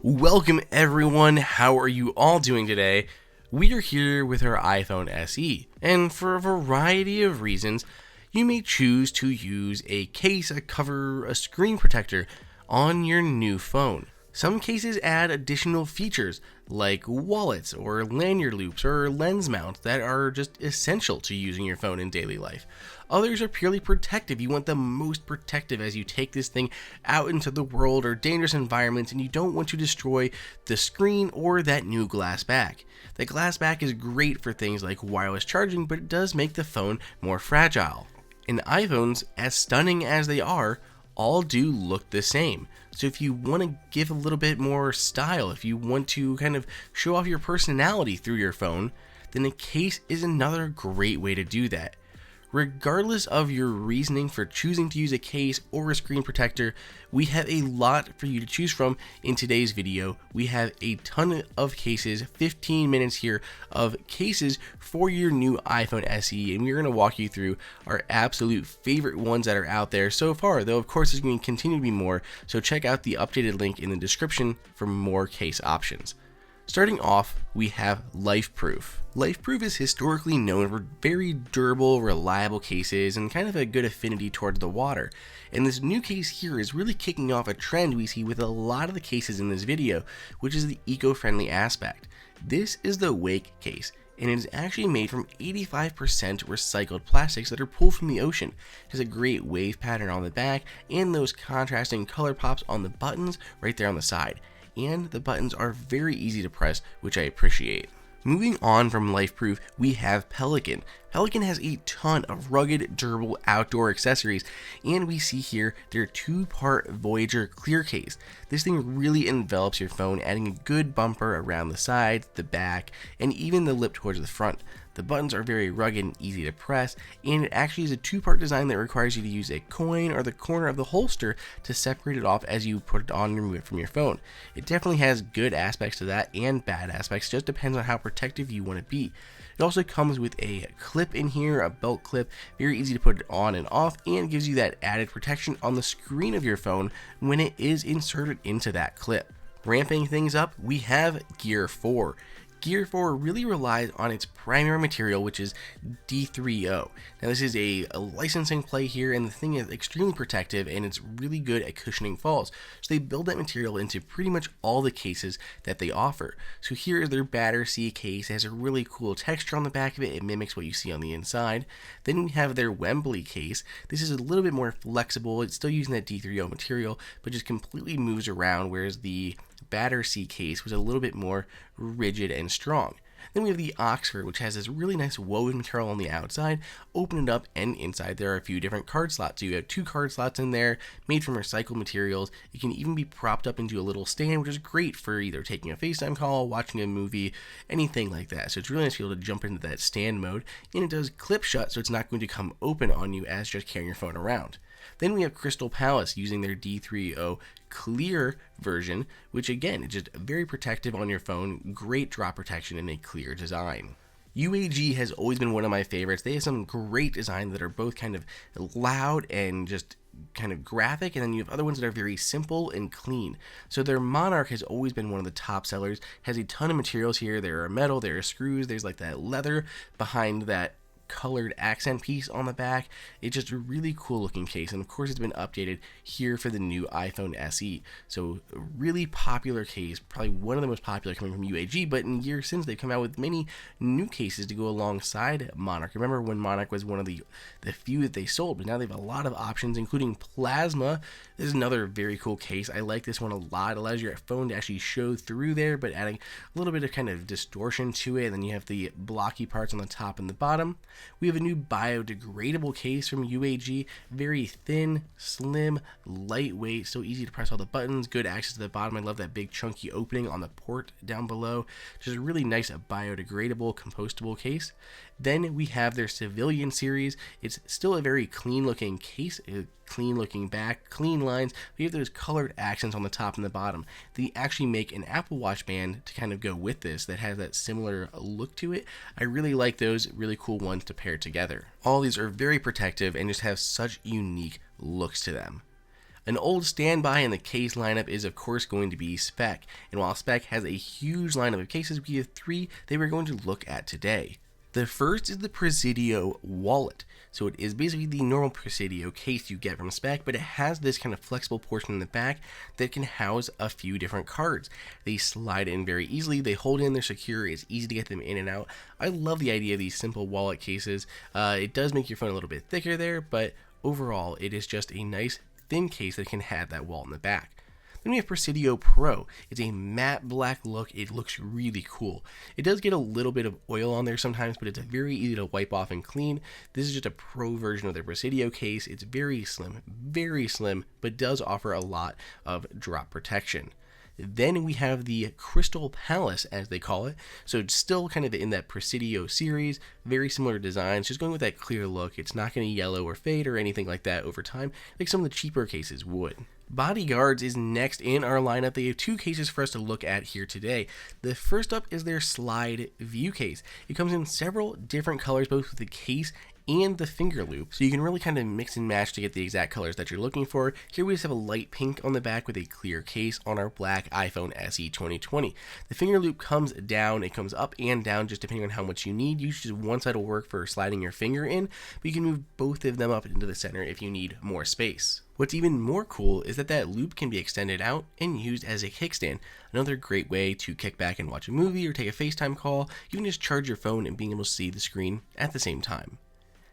Welcome everyone, how are you all doing today? We are here with our iPhone SE, and for a variety of reasons, you may choose to use a case, a cover, a screen protector on your new phone. Some cases add additional features like wallets or lanyard loops or lens mounts that are just essential to using your phone in daily life. Others are purely protective. You want the most protective as you take this thing out into the world or dangerous environments, and you don't want to destroy the screen or that new glass back. The glass back is great for things like wireless charging, but it does make the phone more fragile. And iPhones, as stunning as they are, all do look the same. So if you want to give a little bit more style, if you want to kind of show off your personality through your phone, then a case is another great way to do that. Regardless of your reasoning for choosing to use a case or a screen protector, we have a lot for you to choose from in today's video. We have a ton of cases, 15 minutes here of cases for your new iPhone SE, and we're going to walk you through our absolute favorite ones that are out there so far, though of course there's going to continue to be more, so check out the updated link in the description for more case options. Starting off, we have Lifeproof. Lifeproof is historically known for very durable, reliable cases and kind of a good affinity towards the water. And this new case here is really kicking off a trend we see with a lot of the cases in this video, which is the eco-friendly aspect. This is the Wake case, and it is actually made from 85% recycled plastics that are pulled from the ocean. It has a great wave pattern on the back and those contrasting color pops on the buttons right there on the side. And the buttons are very easy to press, which I appreciate. Moving on from Lifeproof, we have Pelican. Pelican has a ton of rugged, durable outdoor accessories, and we see here their two-part Voyager clear case. This thing really envelops your phone, adding a good bumper around the sides, the back, and even the lip towards the front. The buttons are very rugged and easy to press, and it actually is a two-part design that requires you to use a coin or the corner of the holster to separate it off as you put it on and remove it from your phone. It definitely has good aspects to that and bad aspects, just depends on how protective you want to be. It also comes with a clip in here, a belt clip, very easy to put it on and off, and gives you that added protection on the screen of your phone when it is inserted into that clip. Ramping things up, we have Gear 4. Gear 4 really relies on its primary material, which is D3O. Now this is a licensing play here, and the thing is extremely protective and it's really good at cushioning falls. So they build that material into pretty much all the cases that they offer. So here is their Battersea case. It has a really cool texture on the back of it. It mimics what you see on the inside. Then we have their Wembley case. This is a little bit more flexible. It's still using that D3O material, but just completely moves around, whereas the Battersea case was a little bit more rigid and strong. Then we have the Oxford, which has this really nice woven material on the outside. Open it up, and inside there are a few different card slots. So you have two card slots in there made from recycled materials. It can even be propped up into a little stand, which is great for either taking a FaceTime call, watching a movie, anything like that. So it's really nice to be able to jump into that stand mode, and it does clip shut, so it's not going to come open on you as just carrying your phone around. Then we have Crystal Palace using their D3O clear version, which again is just very protective on your phone, great drop protection, and a clear design. UAG has always been one of my favorites. They have some great designs that are both kind of loud and just kind of graphic, and then you have other ones that are very simple and clean. So their Monarch has always been one of the top sellers, has a ton of materials here. There are metal, there are screws, there's like that leather behind that colored accent piece on the back. It's just a really cool looking case, and of course it's been updated here for the new iPhone SE. So a really popular case, probably one of the most popular coming from UAG, but in years since they've come out with many new cases to go alongside Monarch. Remember when Monarch was one of the few that they sold, but now they have a lot of options, including Plasma. This is another very cool case. I like this one a lot. It allows your phone to actually show through there, but adding a little bit of kind of distortion to it. And then you have the blocky parts on the top and the bottom. We have a new biodegradable case from UAG, very thin, slim, lightweight, so easy to press all the buttons, good access to the bottom. I love that big chunky opening on the port down below. Just a really nice biodegradable, compostable case. Then we have their Civilian series. It's still a very clean looking case, clean looking back, clean lines. We have those colored accents on the top and the bottom. They actually make an Apple Watch band to kind of go with this that has that similar look to it. I really like those, really cool ones to pair together. All these are very protective and just have such unique looks to them. An old standby in the case lineup is of course going to be Spec, and while Spec has a huge lineup of cases, we have 3 that we're going to look at today. The first is the Presidio wallet. So it is basically the normal Presidio case you get from Spec, but it has this kind of flexible portion in the back that can house a few different cards. They slide in very easily, they hold in, they're secure, it's easy to get them in and out. I love the idea of these simple wallet cases. It does make your phone a little bit thicker there, but overall it is just a nice thin case that can have that wallet in the back. Then we have Presidio Pro. It's a matte black look. It looks really cool. It does get a little bit of oil on there sometimes, but it's very easy to wipe off and clean. This is just a pro version of the Presidio case. It's very slim, but does offer a lot of drop protection. Then we have the Crystal Palace, as they call it. So it's still kind of in that Presidio series, very similar designs, just going with that clear look. It's not going to yellow or fade or anything like that over time, like some of the cheaper cases would. Bodyguards is next in our lineup. They have 2 cases for us to look at here today. The first up is their Slide View case. It comes in several different colors, both with the case and the finger loop, so you can really kind of mix and match to get the exact colors that you're looking for. Here we just have a light pink on the back with a clear case on our black iPhone SE 2020. The finger loop comes down, it comes up and down just depending on how much you need. Usually just one side will work for sliding your finger in, but you can move both of them up into the center if you need more space. What's even more cool is that that loop can be extended out and used as a kickstand. Another great way to kick back and watch a movie or take a FaceTime call. You can just charge your phone and being able to see the screen at the same time.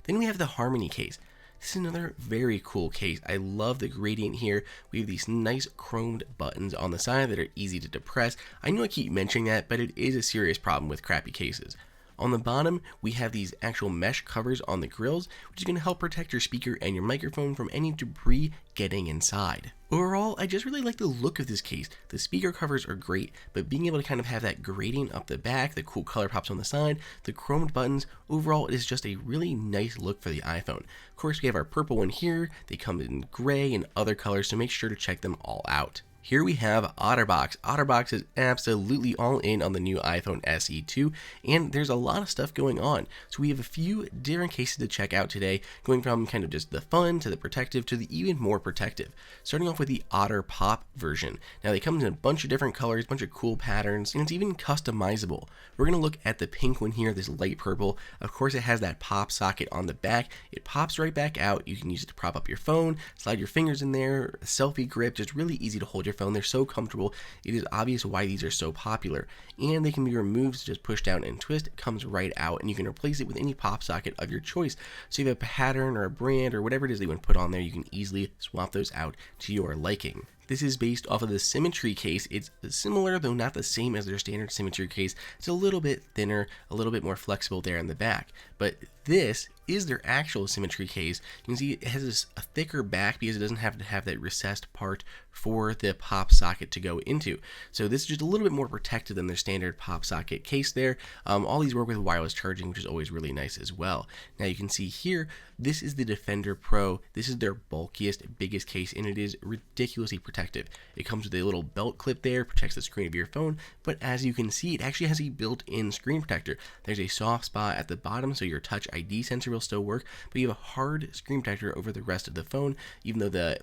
Then we have the Harmony case. This is another very cool case. I love the gradient here. We have these nice chromed buttons on the side that are easy to depress. I know I keep mentioning that, but it is a serious problem with crappy cases. On the bottom, we have these actual mesh covers on the grills, which is going to help protect your speaker and your microphone from any debris getting inside. Overall, I just really like the look of this case. The speaker covers are great, but being able to kind of have that gradient up the back, the cool color pops on the side, the chromed buttons, overall it is just a really nice look for the iPhone. Of course, we have our purple one here. They come in gray and other colors, so make sure to check them all out. Here we have OtterBox. OtterBox is absolutely all in on the new iPhone SE 2, and there's a lot of stuff going on. So we have a few different cases to check out today, going from kind of just the fun to the protective to the even more protective. Starting off with the Otter Pop version. Now they come in a bunch of different colors, a bunch of cool patterns, and it's even customizable. We're going to look at the pink one here, this light purple. Of course it has that pop socket on the back. It pops right back out. You can use it to prop up your phone, slide your fingers in there, a selfie grip, just really easy to hold your phone. They're so comfortable. It is obvious why these are so popular, and they can be removed, so just push down and twist. It comes right out, and you can replace it with any pop socket of your choice. So if you have a pattern or a brand or whatever it is that you want to put on there, you can easily swap those out to your liking. This is based off of the Symmetry case. It's similar, though not the same as their standard Symmetry case. It's a little bit thinner, a little bit more flexible there in the back. But this is their actual Symmetry case. You can see it has a thicker back because it doesn't have to have that recessed part for the pop socket to go into. So this is just a little bit more protected than their standard pop socket case there. All these work with wireless charging, which is always really nice as well. Now you can see here, this is the Defender Pro. This is their bulkiest, biggest case, and it is ridiculously protective. It comes with a little belt clip there, protects the screen of your phone, but as you can see, it actually has a built-in screen protector. There's a soft spot at the bottom, so your Touch ID sensor will still work, but you have a hard screen protector over the rest of the phone, even though the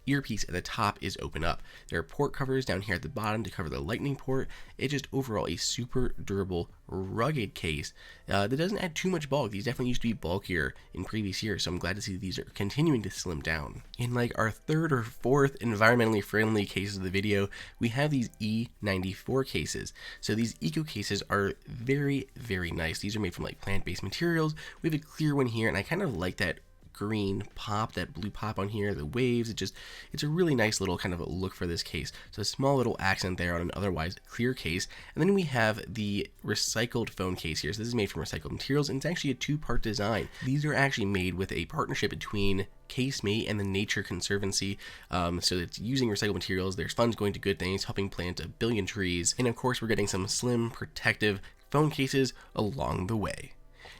earpiece at the top is open up. There are port covers down here at the bottom to cover the lightning port. It's just overall a super durable, rugged case that doesn't add too much bulk. These definitely used to be bulkier in previous years, so I'm glad to see that these are continuing to slim down. In like our third or fourth environmentally friendly cases of the video, we have these E94 cases. So these eco cases are very, very nice. These are made from like plant-based materials. We have a clear one here, and I kind of like that green pop, that blue pop on here, the waves. It's a really nice little kind of a look for this case. So a small little accent there on an otherwise clear case. And then we have the recycled phone case here. So this is made from recycled materials, and it's actually a 2-part design. These are actually made with a partnership between CaseMate and the Nature Conservancy. So it's using recycled materials. There's funds going to good things, helping plant 1 billion trees. And of course, we're getting some slim, protective phone cases along the way.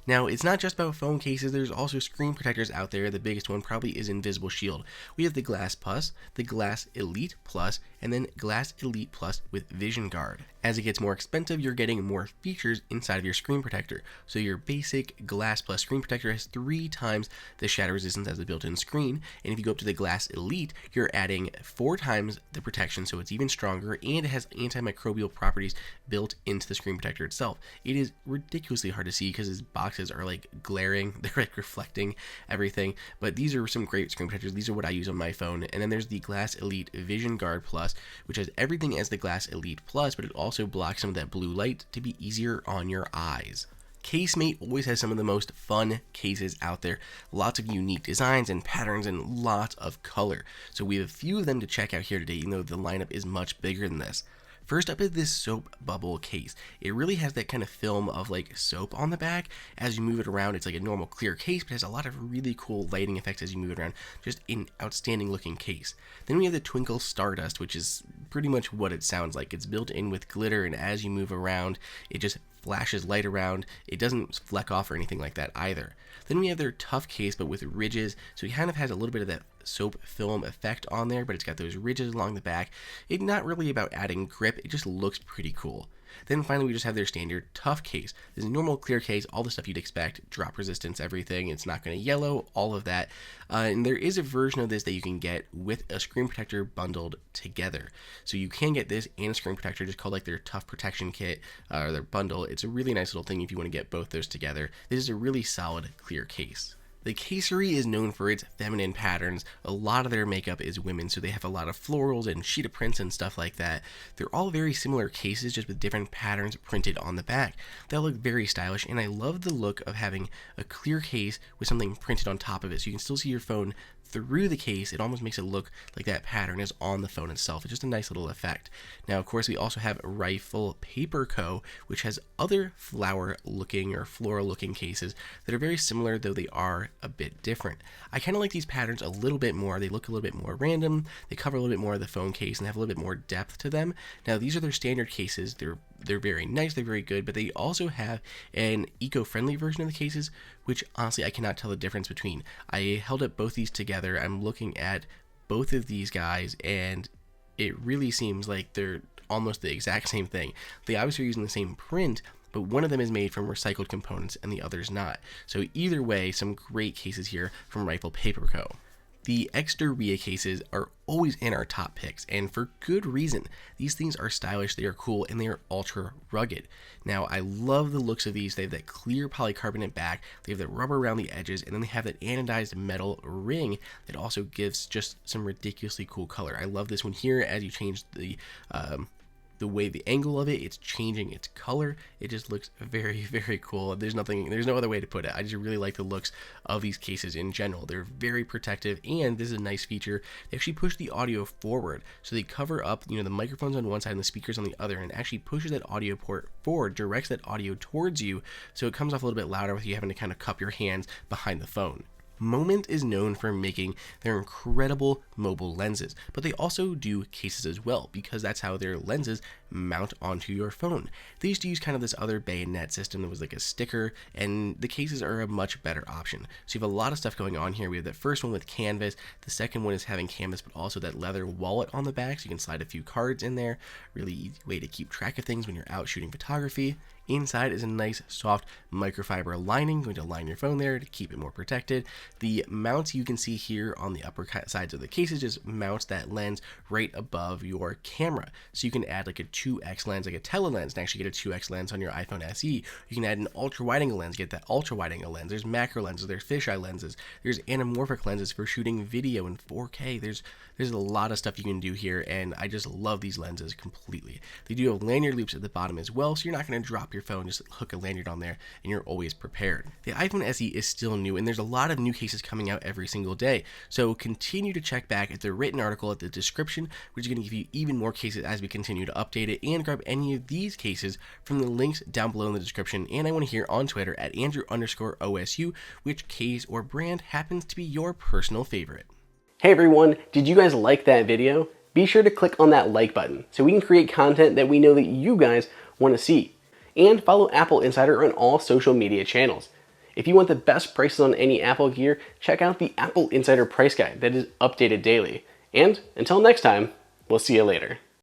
Now, it's not just about phone cases, there's also screen protectors out there. The biggest one probably is Invisible Shield. We have the Glass Plus, the Glass Elite Plus, and then Glass Elite Plus with Vision Guard. As it gets more expensive, you're getting more features inside of your screen protector. So your basic Glass Plus screen protector has 3 times the shatter resistance as the built-in screen, and if you go up to the Glass Elite, you're adding 4 times the protection, so it's even stronger, and it has antimicrobial properties built into the screen protector itself. It is ridiculously hard to see because its boxes are like glaring, they're like reflecting everything, but these are some great screen protectors. These are what I use on my phone. And then there's the Glass Elite Vision Guard Plus, which has everything as the Glass Elite Plus, but it also blocks some of that blue light to be easier on your eyes. CaseMate always has some of the most fun cases out there. Lots of unique designs and patterns and lots of color. So we have a few of them to check out here today, even though the lineup is much bigger than this. First up is this soap bubble case. It really has that kind of film of like soap on the back. As you move it around, it's like a normal clear case, but it has a lot of really cool lighting effects as you move it around. Just an outstanding looking case. Then we have the Twinkle Stardust, which is pretty much what it sounds like. It's built in with glitter, and as you move around, it just flashes light around. It doesn't fleck off or anything like that either. Then we have their Tough case, but with ridges, so it kind of has a little bit of that soap film effect on there, but it's got those ridges along the back. It's not really about adding grip, it just looks pretty cool. Then finally we just have their standard Tough case. This is a normal clear case, all the stuff you'd expect, drop resistance, everything. It's not going to yellow, all of that. And there is a version of this that you can get with a screen protector bundled together. So you can get this and a screen protector, just called like their Tough Protection Kit, or their bundle. It's a really nice little thing if you want to get both those together. This is a really solid clear case. The Kayseri is known for its feminine patterns. A lot of their makeup is women, so they have a lot of florals and cheetah prints and stuff like that. They're all very similar cases, just with different patterns printed on the back. They look very stylish, and I love the look of having a clear case with something printed on top of it, so you can still see your phone through the case. It almost makes it look like that pattern is on the phone itself. It's just a nice little effect. Now, of course, we also have Rifle Paper Co., which has other flower looking or floral looking cases that are very similar, though they are a bit different. I kind of like these patterns a little bit more. They look a little bit more random. They cover a little bit more of the phone case and have a little bit more depth to them. Now, these are their standard cases. They're very nice, they're very good, but they also have an eco-friendly version of the cases, which honestly I cannot tell the difference between. I held up both these together. I'm looking at both of these guys, and it really seems like they're almost the exact same thing. They obviously are using the same print, but one of them is made from recycled components and the other's not. So either way, some great cases here from Rifle Paper Co. The x-doria cases are always in our top picks, and for good reason. These things are stylish, they are cool, and they are ultra rugged. Now, I love the looks of these. They have that clear polycarbonate back, they have that rubber around the edges, and then they have that anodized metal ring that also gives just some ridiculously cool color. I love this one here. As you change the way the angle of it, it's changing its color. It just looks very, very cool. There's no other way to put it. I just really like the looks of these cases in general. They're very protective, and this is a nice feature. They actually push the audio forward, so they cover up, the microphones on one side and the speakers on the other, and actually pushes that audio port forward, directs that audio towards you, so it comes off a little bit louder with you having to kind of cup your hands behind the phone. Moment is known for making their incredible mobile lenses, but they also do cases as well, because that's how their lenses mount onto your phone. They used to use kind of this other bayonet system that was like a sticker, and the cases are a much better option. So you have a lot of stuff going on here. We have the first one with canvas, the second one is having canvas, but also that leather wallet on the back, so you can slide a few cards in there. Really easy way to keep track of things when you're out shooting photography. Inside is a nice soft microfiber lining, going to line your phone there to keep it more protected. The mounts you can see here on the upper sides of the cases just mounts that lens right above your camera. So you can add like a 2x lens, like a tele lens, and actually get a 2x lens on your iPhone SE. You can add an ultra wide angle lens, get that ultra wide angle lens. There's macro lenses, there's fisheye lenses, there's anamorphic lenses for shooting video in 4K. There's a lot of stuff you can do here, and I just love these lenses completely. They do have lanyard loops at the bottom as well, so you're not going to drop your phone, just hook a lanyard on there and you're always prepared. The iPhone SE is still new, and there's a lot of new cases coming out every single day, so continue to check back at the written article at the description, which is going to give you even more cases as we continue to update it, and grab any of these cases from the links down below in the description. And I want to hear on Twitter at Andrew_OSU which case or brand happens to be your personal favorite. Hey everyone, did you guys like that video? Be sure to click on that like button so we can create content that we know that you guys want to see. And follow AppleInsider on all social media channels. If you want the best prices on any Apple gear, check out the Apple Insider Price Guide that is updated daily. And until next time, we'll see you later.